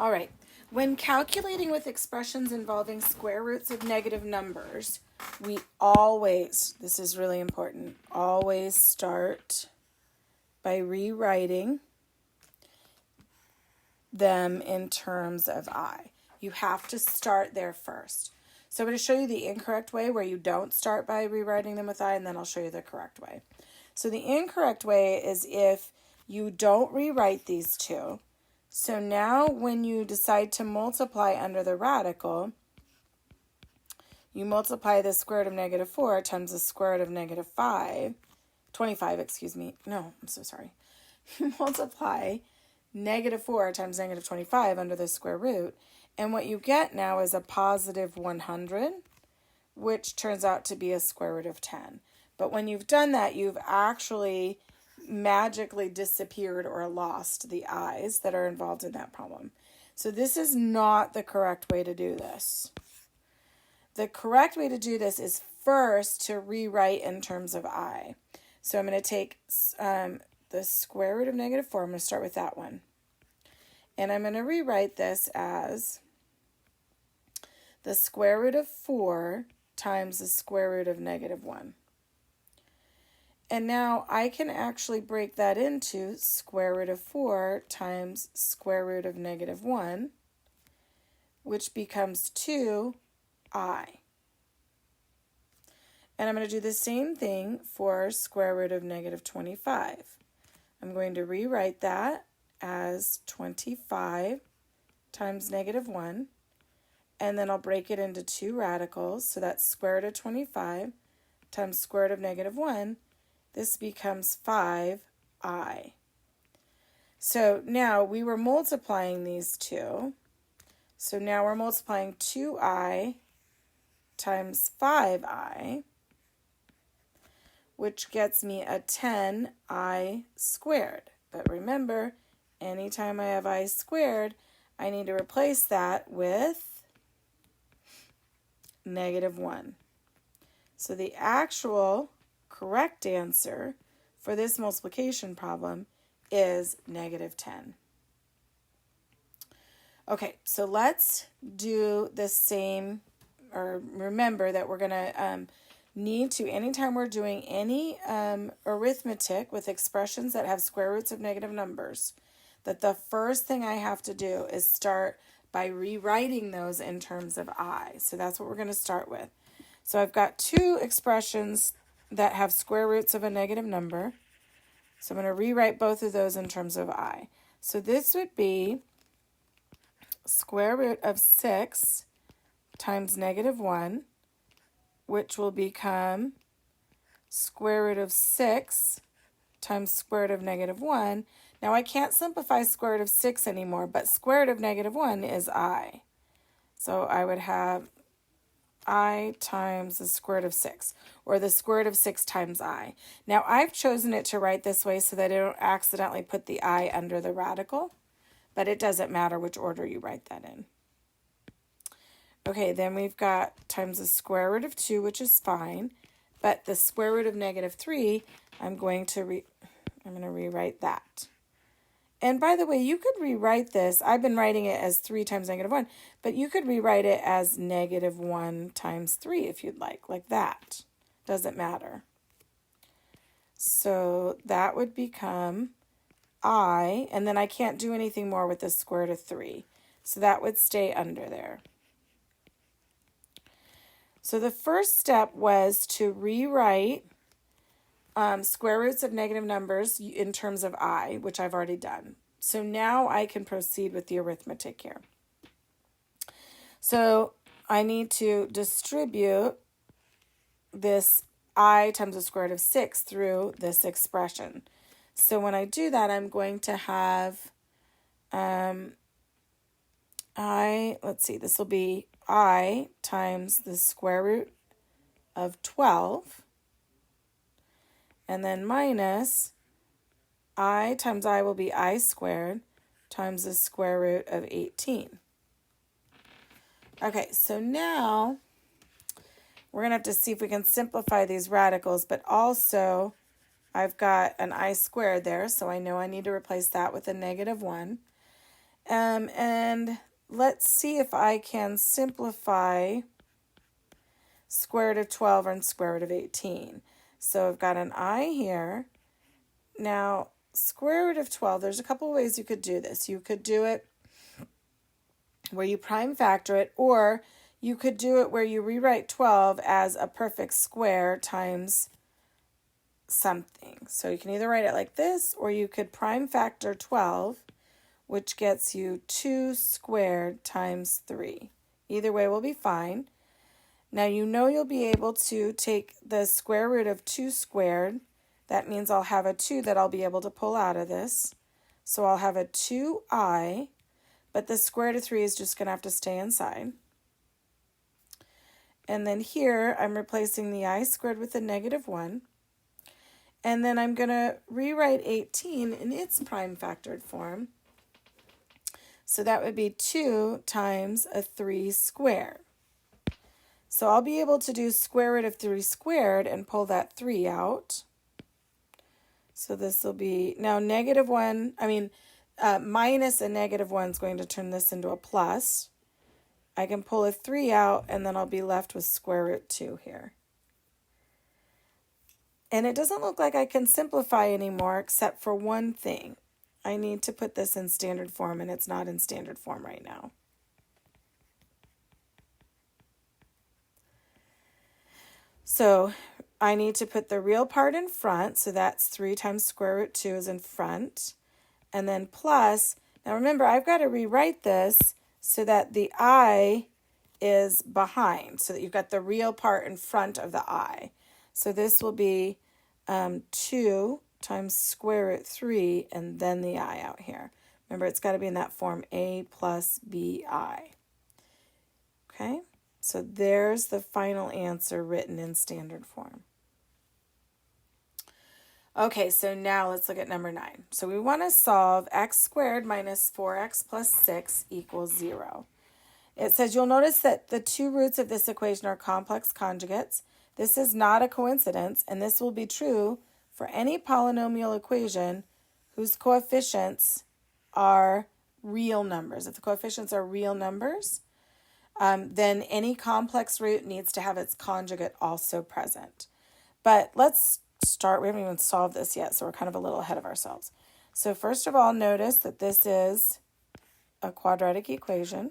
All right. When calculating with expressions involving square roots of negative numbers, we always, this is really important, always start by rewriting them in terms of I. You have to start there first. So I'm going to show you the incorrect way where you don't start by rewriting them with I, and then I'll show you the correct way. So the incorrect way is if you don't rewrite these two. So now when you decide to multiply under the radical, you multiply the square root of negative 4 times the square root of negative 25, excuse me. No, I'm so sorry. You multiply negative 4 times negative 25 under the square root, and what you get now is a positive 100, which turns out to be a square root of 10. But when you've done that, you've actually magically disappeared or lost the i's that are involved in that problem. So this is not the correct way to do this. The correct way to do this is first to rewrite in terms of I. So I'm going to take the square root of negative 4. I'm going to start with that one. And I'm going to rewrite this as the square root of 4 times the square root of negative 1. And now I can actually break that into square root of 4 times square root of negative 1, which becomes 2i. And I'm going to do the same thing for square root of negative 25. I'm going to rewrite that as 25 times negative 1, and then I'll break it into two radicals, so that's square root of 25 times square root of negative 1. This becomes 5i. So now we were multiplying these two. So now we're multiplying 2i times 5i, which gets me a 10i squared. But remember, anytime I have I squared, I need to replace that with negative 1. So the actual correct answer for this multiplication problem is negative 10. Okay, so let's do the same, or remember that we're going to need to, anytime we're doing any arithmetic with expressions that have square roots of negative numbers, that the first thing I have to do is start by rewriting those in terms of I. So that's what we're going to start with. So I've got two expressions that have square roots of a negative number. So I'm going to rewrite both of those in terms of I. So this would be square root of 6 times negative 1, which will become square root of 6 times square root of negative 1. Now I can't simplify square root of 6 anymore, but square root of negative 1 is I. So I would have I times the square root of 6, or the square root of 6 times I. Now I've chosen it to write this way so that I don't accidentally put the I under the radical, but it doesn't matter which order you write that in. Okay, then we've got times the square root of 2, which is fine, but the square root of negative 3, I'm going to rewrite that. And by the way, you could rewrite this. I've been writing it as 3 times negative 1, but you could rewrite it as negative 1 times 3 if you'd like that. Doesn't matter. So that would become I, and then I can't do anything more with the square root of 3. So that would stay under there. So the first step was to rewrite square roots of negative numbers in terms of I, which I've already done. So now I can proceed with the arithmetic here. So I need to distribute this I times the square root of 6 through this expression. So when I do that, I'm going to have this will be I times the square root of 12, and then minus I times I will be I squared times the square root of 18. Okay, so now we're going to have to see if we can simplify these radicals, but also I've got an I squared there, so I know I need to replace that with a negative 1. And let's see if I can simplify square root of 12 and square root of 18. So I've got an I here. Now, square root of 12, there's a couple ways you could do this. You could do it where you prime factor it, or you could do it where you rewrite 12 as a perfect square times something. So you can either write it like this, or you could prime factor 12, which gets you 2 squared times 3. Either way will be fine. Now you know you'll be able to take the square root of 2 squared. That means I'll have a 2 that I'll be able to pull out of this. So I'll have a 2i, but the square root of 3 is just going to have to stay inside. And then here I'm replacing the I squared with a negative 1. And then I'm going to rewrite 18 in its prime factored form. So that would be 2 times a 3 squared. So I'll be able to do square root of 3 squared and pull that 3 out. So this will be, now negative 1, minus a negative 1 is going to turn this into a plus. I can pull a 3 out, and then I'll be left with square root 2 here. And it doesn't look like I can simplify anymore except for one thing. I need to put this in standard form, and it's not in standard form right now. So I need to put the real part in front, so that's 3 times square root 2 is in front. And then plus, now remember, I've got to rewrite this so that the I is behind, so that you've got the real part in front of the I. So this will be 2 times square root 3 and then the I out here. Remember, it's got to be in that form, A plus BI. Okay? So there's the final answer written in standard form. Okay, so now let's look at number 9. So we want to solve x squared minus 4x plus 6 equals 0. It says you'll notice that the two roots of this equation are complex conjugates. This is not a coincidence, and this will be true for any polynomial equation whose coefficients are real numbers. If the coefficients are real numbers, then any complex root needs to have its conjugate also present. But let's start. We haven't even solved this yet, so we're kind of a little ahead of ourselves. So first of all, notice that this is a quadratic equation.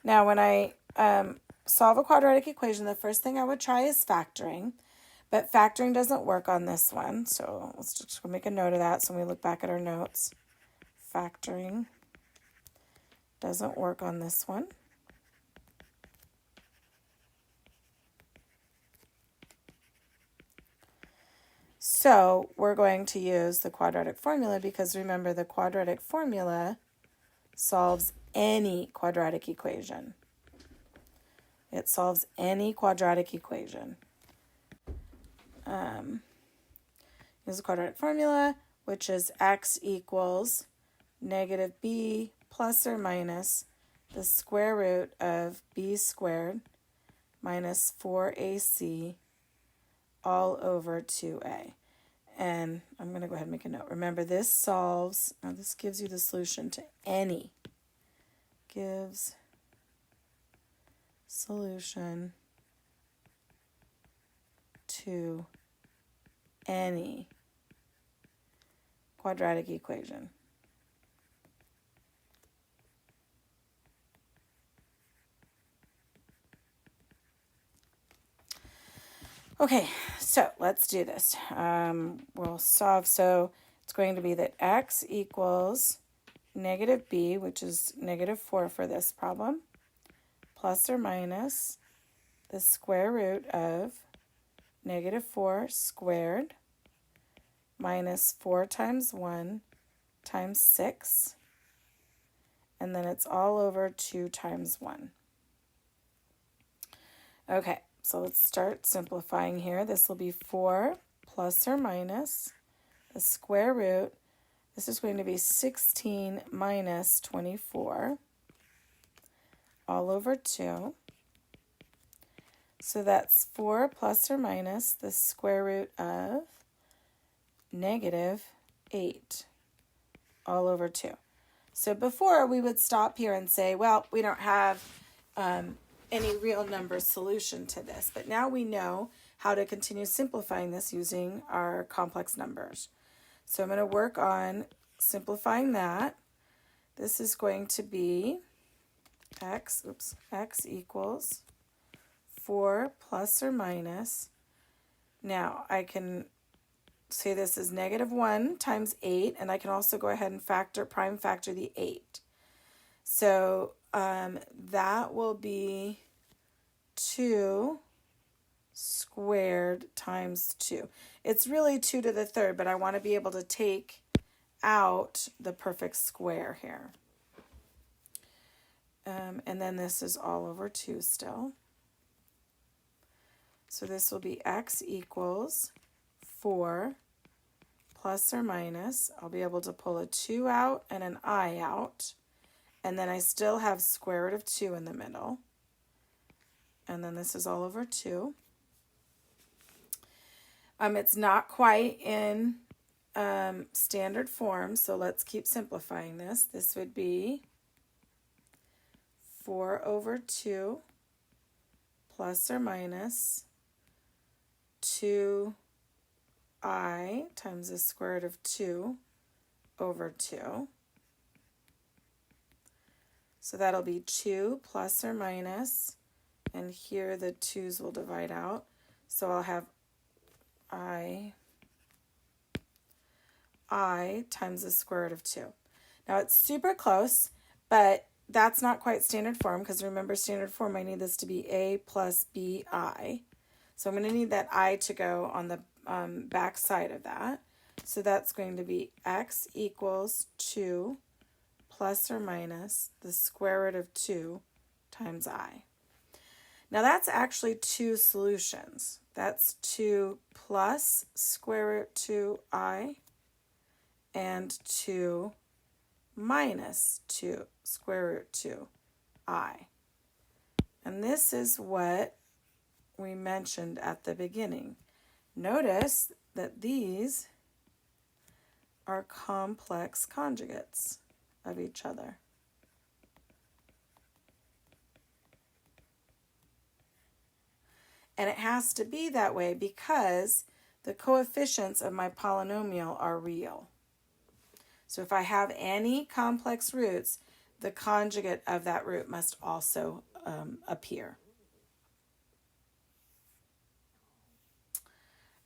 Now, when I solve a quadratic equation, the first thing I would try is factoring. But factoring doesn't work on this one, so let's just make a note of that so when we look back at our notes. Factoring doesn't work on this one. So we're going to use the quadratic formula because remember the quadratic formula solves any quadratic equation. It solves any quadratic equation. Use the quadratic formula, which is x equals negative b plus or minus the square root of b squared minus 4ac all over 2a. And I'm going to go ahead and make a note. Remember, this solves, now this gives you the solution to any. Gives solution to any quadratic equation. Okay, so let's do this. We'll solve. So it's going to be that x equals negative b, which is negative 4 for this problem, plus or minus the square root of negative 4 squared minus 4 times 1 times 6, and then it's all over 2 times 1. Okay, so let's start simplifying here. This will be 4 plus or minus the square root. This is going to be 16 minus 24 all over 2. So that's 4 plus or minus the square root of negative 8 all over 2. So before we would stop here and say, well, we don't have any real number solution to this. But now we know how to continue simplifying this using our complex numbers. So I'm going to work on simplifying that. This is going to be x equals 4 plus or minus. Now I can say this is negative 1 times 8, and I can also go ahead and prime factor the 8. So that will be 2 squared times 2. It's really 2 to the third, but I want to be able to take out the perfect square here. And then this is all over 2 still. So this will be x equals 4 plus or minus. I'll be able to pull a 2 out and an I out. And then I still have square root of 2 in the middle. And then this is all over 2. It's not quite in standard form, so let's keep simplifying this. This would be 4 over 2 plus or minus 2i times the square root of 2 over 2. So that'll be 2 plus or minus, and here the 2's will divide out. So I'll have I times the square root of 2. Now it's super close, but that's not quite standard form, because remember standard form, I need this to be a plus bi. So I'm going to need that I to go on the back side of that. So that's going to be x equals 2 plus or minus the square root of 2 times I. Now that's actually 2 solutions. That's 2 plus square root 2i and 2 minus 2 square root 2i. And this is what we mentioned at the beginning. Notice that these are complex conjugates of each other. And it has to be that way because the coefficients of my polynomial are real. So if I have any complex roots, the conjugate of that root must also appear.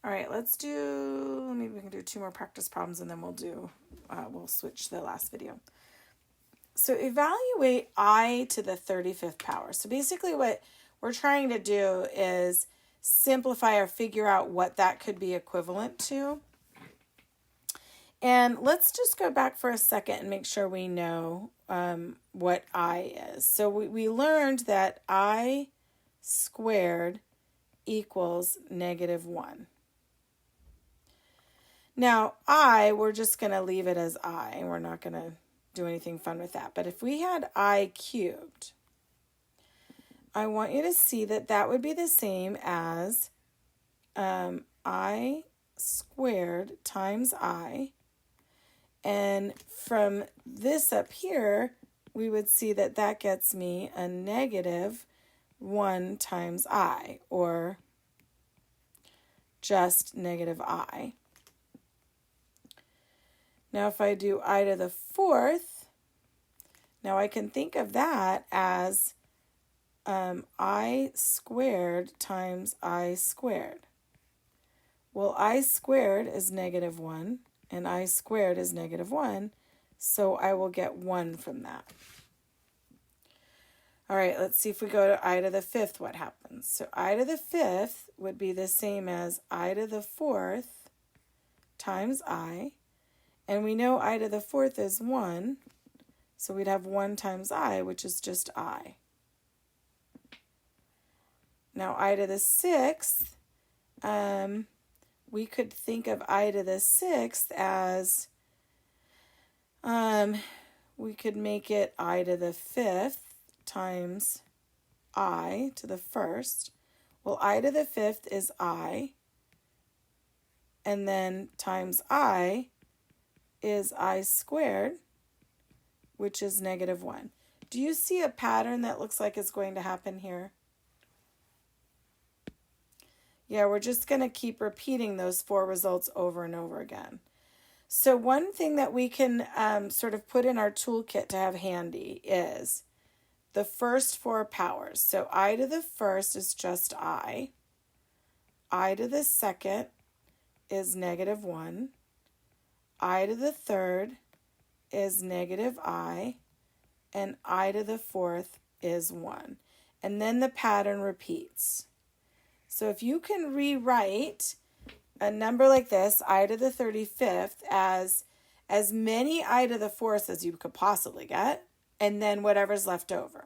All right, maybe we can do 2 more practice problems and then we'll switch to the last video. So evaluate I to the 35th power. So basically what we're trying to do is simplify or figure out what that could be equivalent to. And let's just go back for a second and make sure we know what I is. So we learned that I squared equals negative 1. Now, we're just going to leave it as I, and we're not going to do anything fun with that. But if we had I cubed, I want you to see that that would be the same as I squared times I. And from this up here, we would see that that gets me a negative 1 times I, or just negative I. Now if I do I to the 4th, now I can think of that as I squared times I squared. Well, I squared is negative 1, and I squared is negative 1, so I will get 1 from that. All right, let's see if we go to I to the 5th, what happens. So I to the 5th would be the same as I to the 4th times I, and we know I to the 4th is 1, so we'd have 1 times I, which is just I. Now I to the 6th, we could think of I to the 6th as, we could make it I to the 5th times I to the 1st. Well, I to the 5th is I, and then times I is I squared, which is negative 1. Do you see a pattern that looks like it's going to happen here? Yeah, we're just going to keep repeating those 4 results over and over again. So one thing that we can sort of put in our toolkit to have handy is the first 4 powers. So I to the first is just I to the second is negative 1, I to the third is negative I, and I to the fourth is 1. And then the pattern repeats. So if you can rewrite a number like this, I to the 35th, as many I to the fourth as you could possibly get, and then whatever's left over.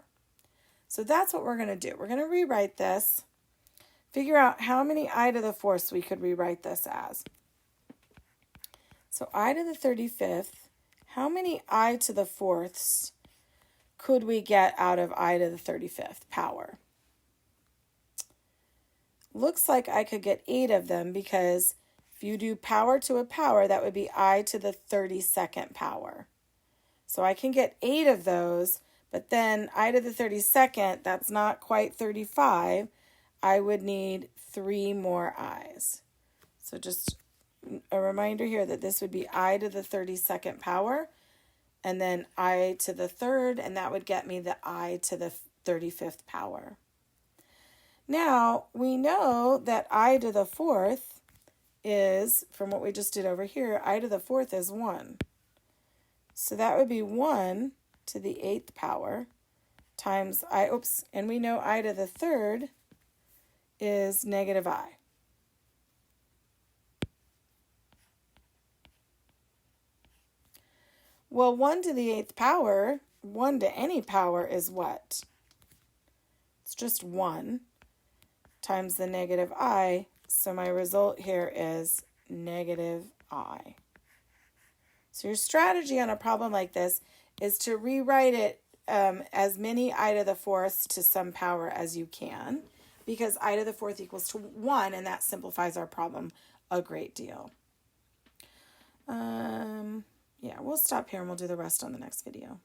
So that's what we're going to do. We're going to rewrite this, figure out how many I to the fourths we could rewrite this as. So I to the 35th, how many I to the fourths could we get out of I to the 35th power? Looks like I could get 8 of them, because if you do power to a power, that would be I to the 32nd power. So I can get 8 of those, but then I to the 32nd, that's not quite 35. I would need 3 more I's. So just a reminder here that this would be I to the 32nd power, and then I to the third, and that would get me the I to the 35th power. Now, we know that I to the fourth is, from what we just did over here, I to the fourth is 1. So that would be 1 to the 8th power times I, and we know I to the third is negative I. Well, 1 to the 8th power, 1 to any power is what? It's just 1 times the negative I, so my result here is negative I. So your strategy on a problem like this is to rewrite it as many I to the fourth to some power as you can, because I to the fourth equals to 1, and that simplifies our problem a great deal. Yeah, we'll stop here and we'll do the rest on the next video.